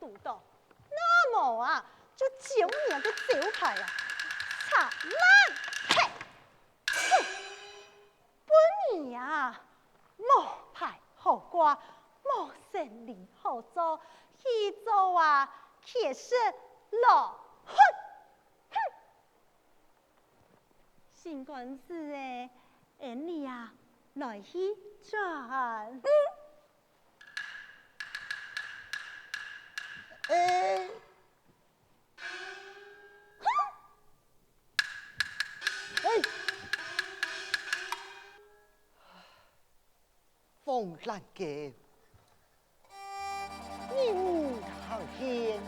读到，那么啊，就9年的招牌啊，擦烂嘿，哼，本年啊，无牌好瓜，无生理好做，去做啊，却是老哼哼。新官子诶，你啊，来去转。风兰嘅，你唔行天，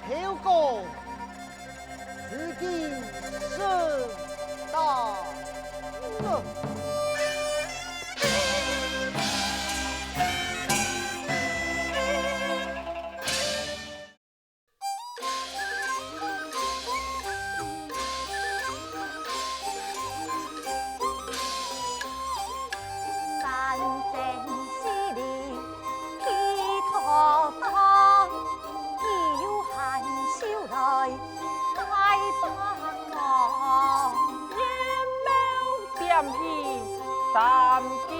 飘过自己生大乐。三季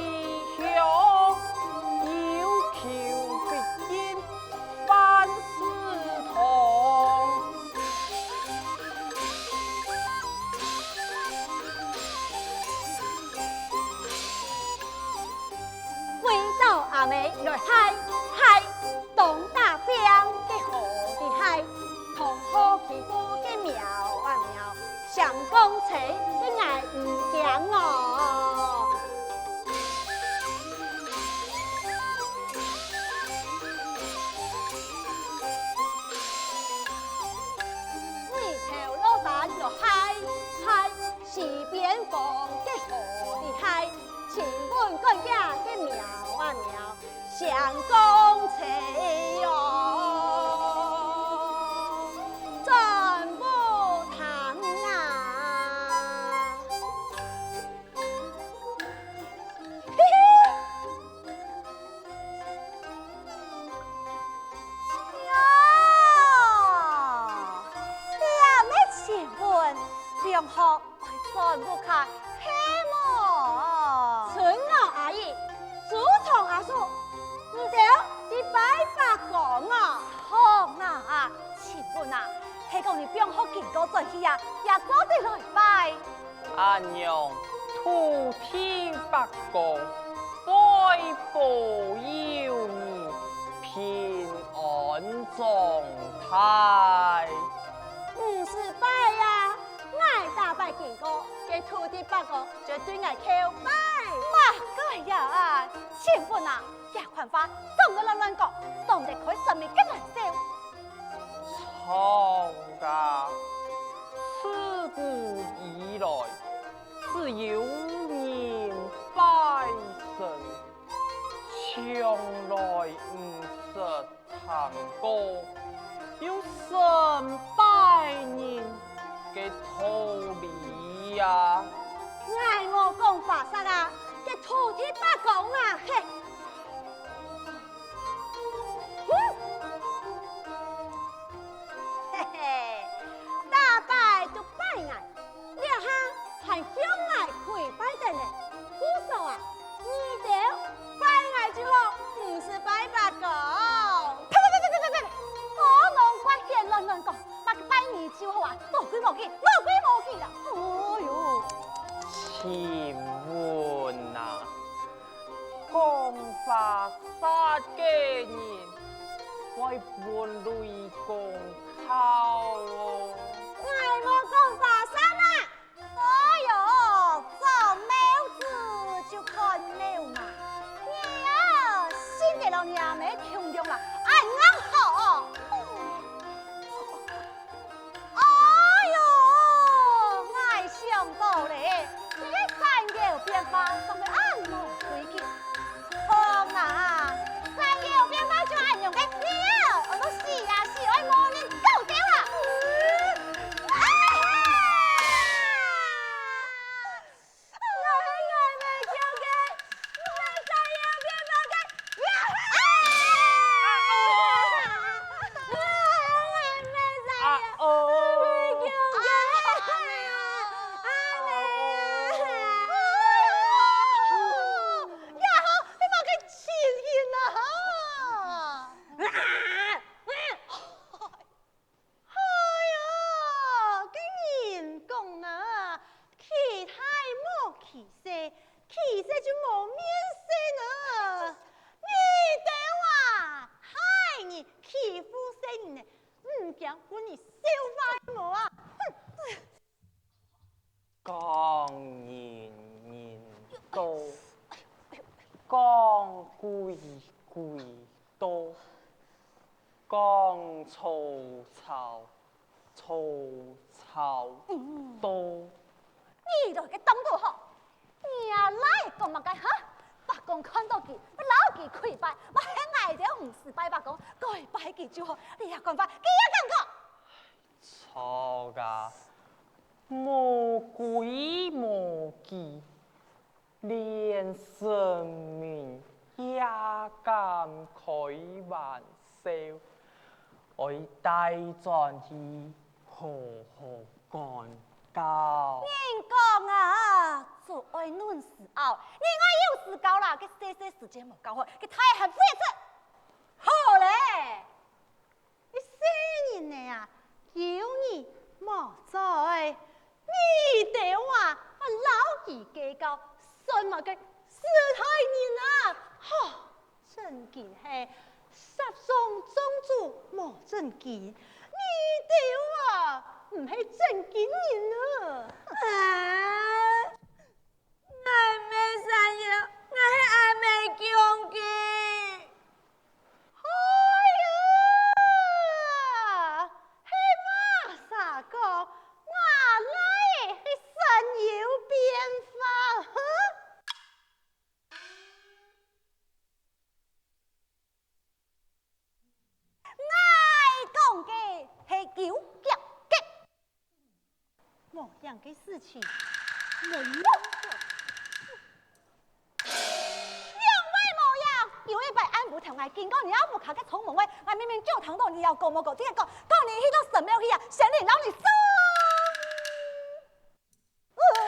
香，有求必应，万事通。回到阿妹来嗨嗨，东大兵的河的嗨，同好旗鼓的苗啊苗，上公车的爱唔惊我。嗨嗨，西边风的河的嗨，亲吻个家的苗啊苗，相公车哟，真不堂啊！嘿嘿。两河全部卡黑么？春娥阿姨，祖宗阿叔，你哋你拜拜讲啊？好啊，请问啊，系讲你变好见过再去啊，也早地来拜。阿娘，土天白讲，拜保佑你平安状态。唔是拜呀。爱大拜见过，给土地八个绝对爱叩拜。哇，个呀，前夫啊，这款花总个乱讲，总得开什么个难受？错噶，自古以来只有人拜神，从来唔识唱歌，有神拜人。嘅道理呀！爱我讲法师啊，嘅土地八讲啊，嘿，嘿嘿，大拜就拜爱，你下还向爱跪拜的呢。姑嫂啊，你得拜爱就好，唔是拜八讲。呸！我弄怪些乱讲。拜你就好啊，无鬼无忌啦！哎呦，请问啊，讲法杀嘅人，为本类公考哦。爱我讲法山啊！哎呦，做苗子就看苗嘛，你啊，新嘅老娘没听用啦，哎，俺好。想到咧，这个山有变化，总要按摩规矩。好啊，山有变化就按用嘅，你啊，我都死啊死，我冇人够掉啦。惊，我你小坏魔啊！江年年多，江贵贵多，江曹操曹操多。你就给当到好，伢来讲嘛该哈？白公看到佢，不老佢跪拜，我喺挨着唔是拜白公，跪拜佢就好，你也讲法，佢也讲过。错噶，无鬼无忌，连神明也敢开玩笑，我带转去好好干教。人讲啊，做爱论时候，你爱有时高啦，佢些些时间无搞好，佢太还不出。好嘞，你生人呢啊，有你莫在，你对我老几计较，什么嘅死太人啊，吼，真见系杀伤宗主莫正见，你对我唔系正经人啊！我没啥嘢，我系阿妹强嘅。哎呀，系马啥个？我来系神有变化，哼！我讲嘅系九脚嘅，某样嘅事情，没有过。有一摆俺不同我见到你阿母卡嘅草门位，我明明就谈到你要讲么个，听讲到你去到神庙去啊，神灵让你生，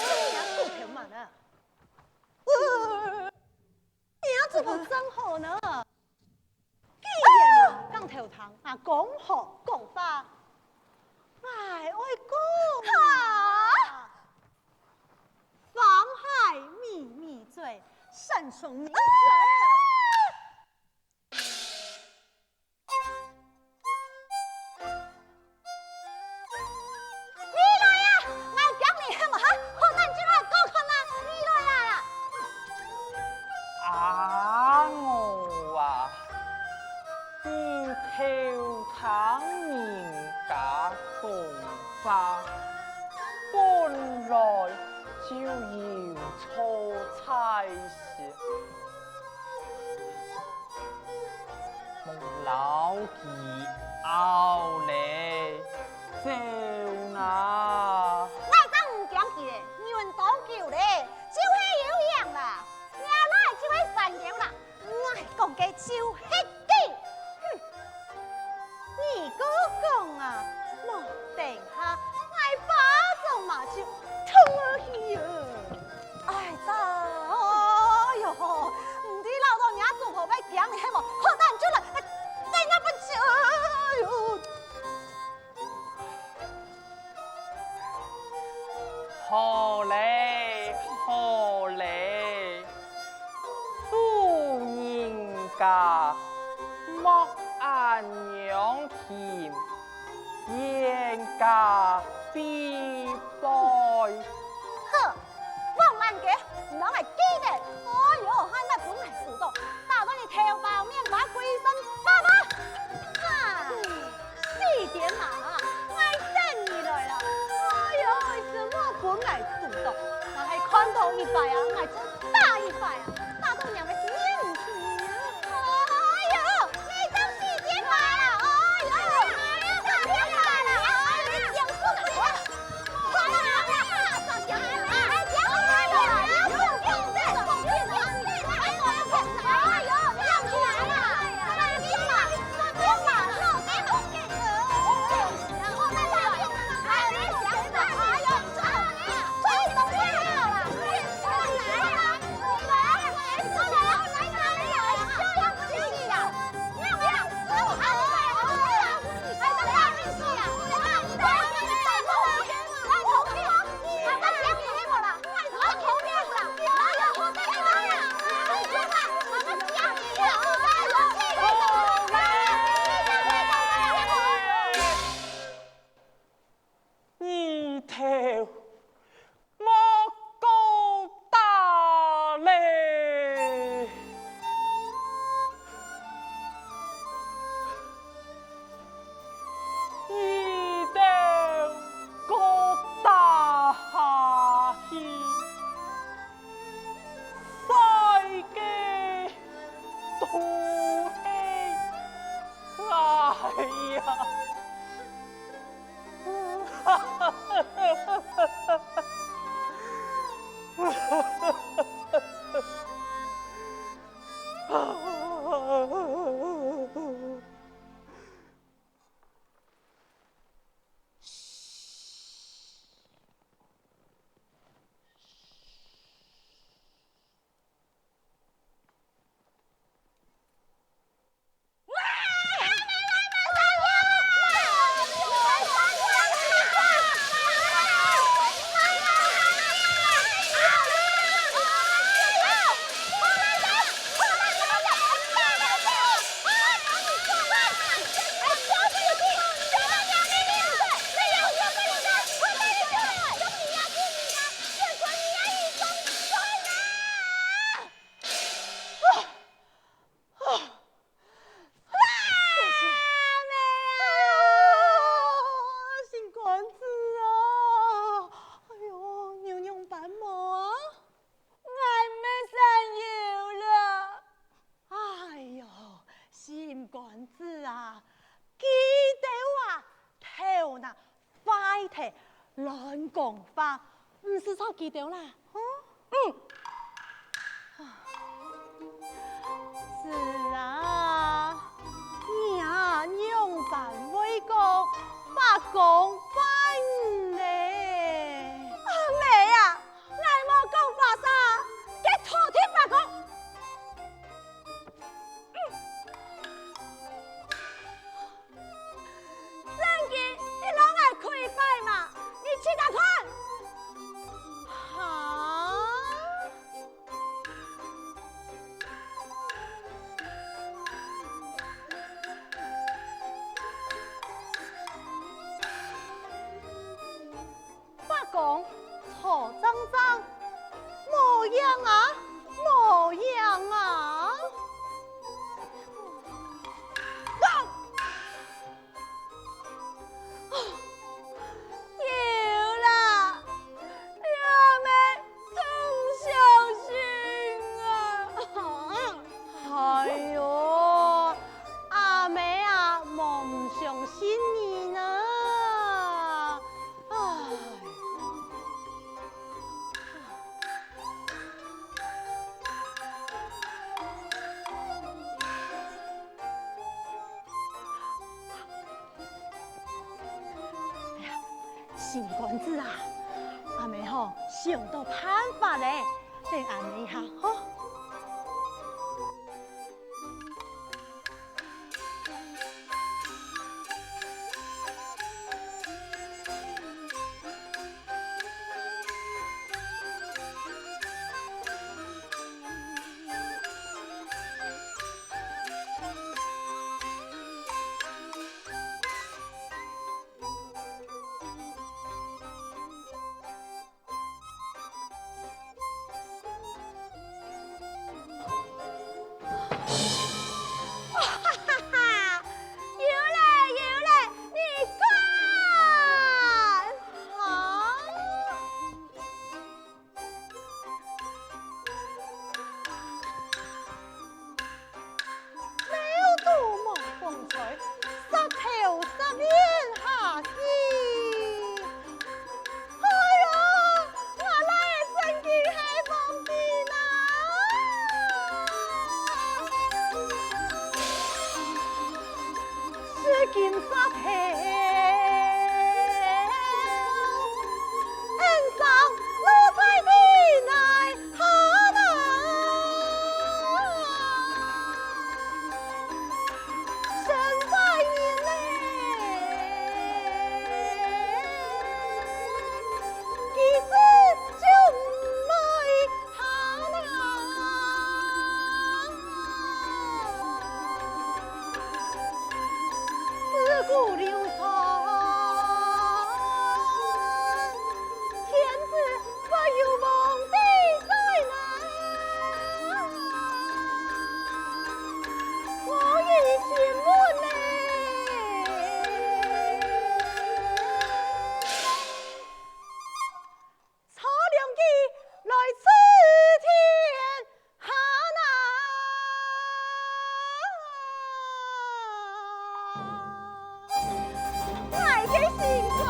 你要不平嘛呢？你要怎么真好呢？既然啊，讲头堂啊，讲好讲法，哎，爱讲啊，妨害秘密罪，慎从明罪啊！本来就要错差事，蒙老几拗你走哪？我真唔讲佢咧，原当叫咧，就是有样啦，伢来就会善良啦，我讲嘅就迄句，你哥讲啊，莫定下，我把手嘛就冲落去啊！哎呦，唔知老到伢做婆要讲你系无？好难做啦，真我不吃，哎呦！好嘞，好嘞，主人家莫按娘甜，严家必败。呵，我慢嘅，唔通系记得。哎呦，喊得本嚟辅导，打到你头包面把鬼身爸爸，啊，4点嘛，我等你来啦。哎呦，什么本嚟辅导，我系看到一摆啊，我真打一摆啊，打到娘嘅是面皮啊。哎呦，你真4点来啦！哎呦，4点来啦！哎呦，你讲出来。快啦！乱讲话，唔是错记到啦。是啊，你啊用办为讲，发讲翻嘞。妹啊，我冇讲话啥，给土天发讲。圣经你拢爱开拜嘛，你去甲看。哈？发讲错脏脏，模样啊，模样啊。有啦，阿妹真小心啊！哎呦，阿妹啊，莫唔相信你呢。唉。新官子啊，阿妹吼想到办法嘞，等安尼下吼。金沙皮，恩上路在天内哈呐，身在人嘞，其实就唔係哈呐。自古流传，天子不有梦的在哪？我已经问嘞，曹良义来此天哈呐。金官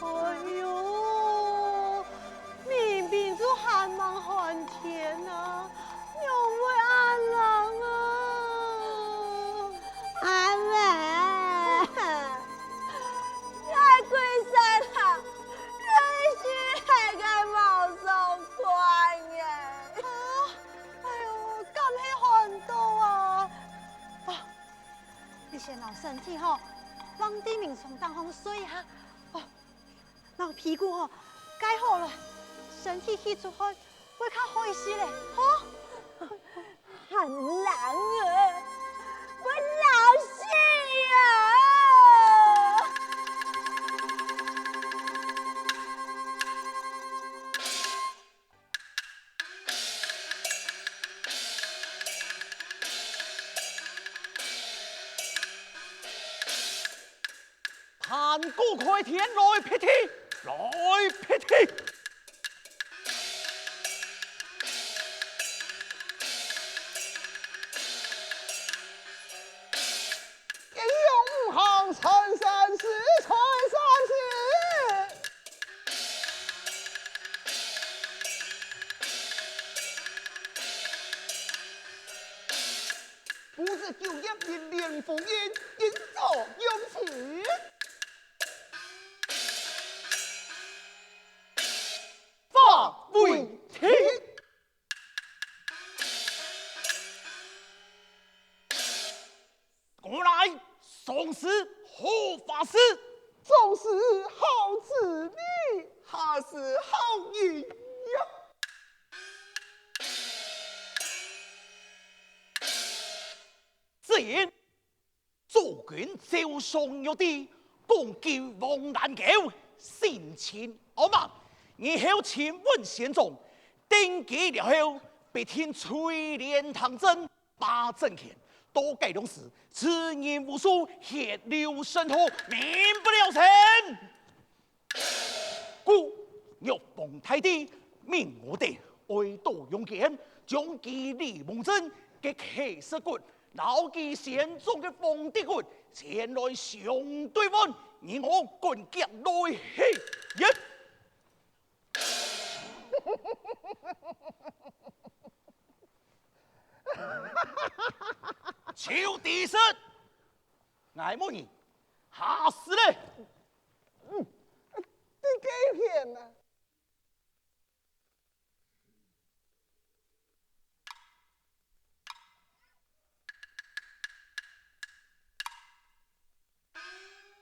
哎呦，明明就寒忙寒天呐，娘为安郎啊！阿妹，爱归山啊，人须还该毛松宽耶。哎呦，敢是寒到啊！啊，你先留身体吼，让地面上当风睡一下。哦，让屁股吼盖好了，身体去出汗会较好一些嘞。吼，寒冷啊，我老死啊！盘古开天来劈天，来劈天。英勇行陈三世，陈三世。不知九业连连烽烟，应作勇士。发为天。过来，宋氏护法师，宋氏好子女，哈是好人呀。自然，诸君招上玉帝，共救王难救，心情傲慢。以后前问贤宗，定计了后，必听垂帘堂真，把政权。多改动时，此人无数，血流深河，民不聊生。故玉皇太帝命我哋爱多用剑，将其李梦真嘅气势骨，牢记宪宗嘅封地骨，前来相对问，而我棍脚来起一。求地师，爱慕你，吓死嘞！你给骗呐！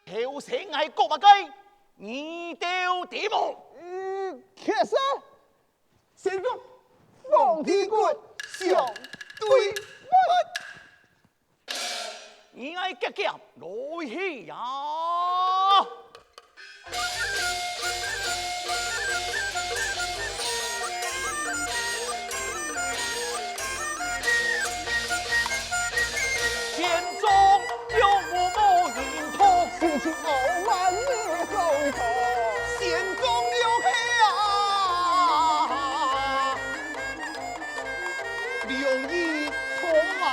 后生爱国不计，你丢地目。确实，先说皇帝国相对问。你爱结结来去呀！剑中有无人头，心情傲慢也走头，剑中有黑啊，留一从啊。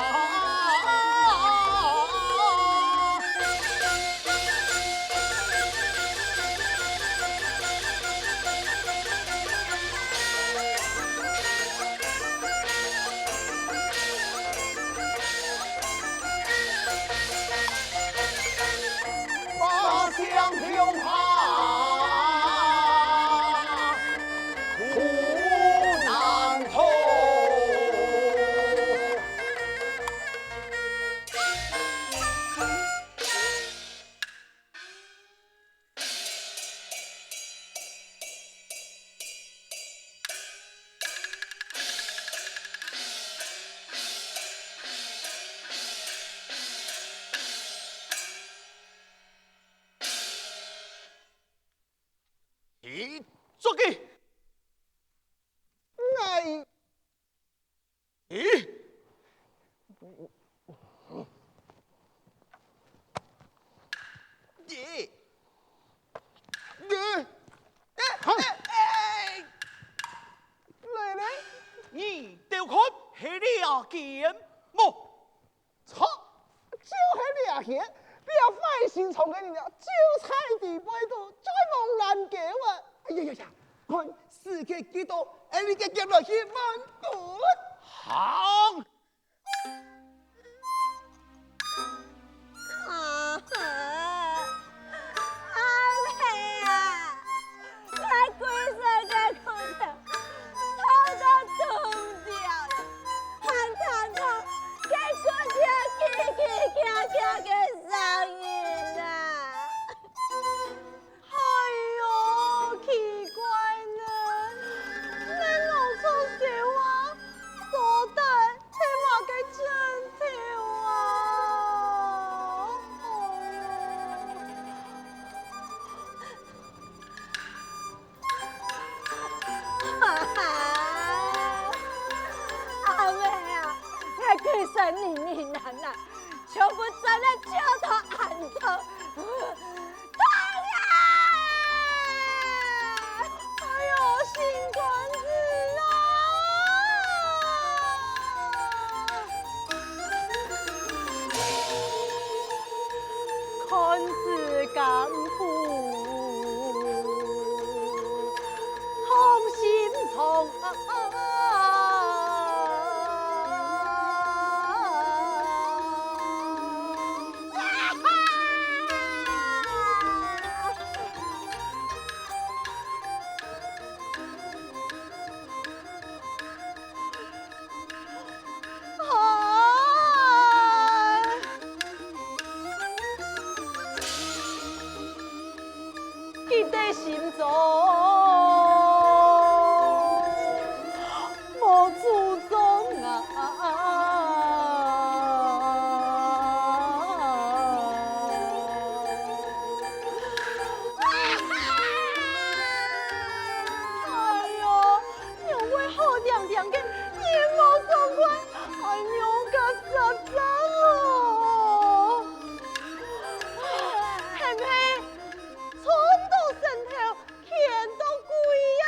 相飘怕，苦难透。你做嘅，爱咦？俩见么？错，就是俩钱，你要费心从给你了，就差地背度，再望难搞啊！哎呀呀呀，看世界几多，哎，你嘅夹落去万多。行。啊！阿妹啊，来鬼神的骨头，头都断掉了，喊他他给骨头叽的声音啊！哎呦，奇怪呢，恁弄错笑啊，多大起码给真条啊！哈哈，阿妹啊，来鬼神你难呐，全部真的叫他喊头。哎呦，新官子啊！看似甘苦，痛心从记在心中，无自踪啊！哎呦，娘为好娘娘的眼毛爽快，哎呦，个实在哦！嘿嘿。冲到身头，天都贵呀！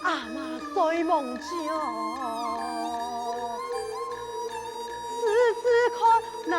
阿妈在梦中，此时看那。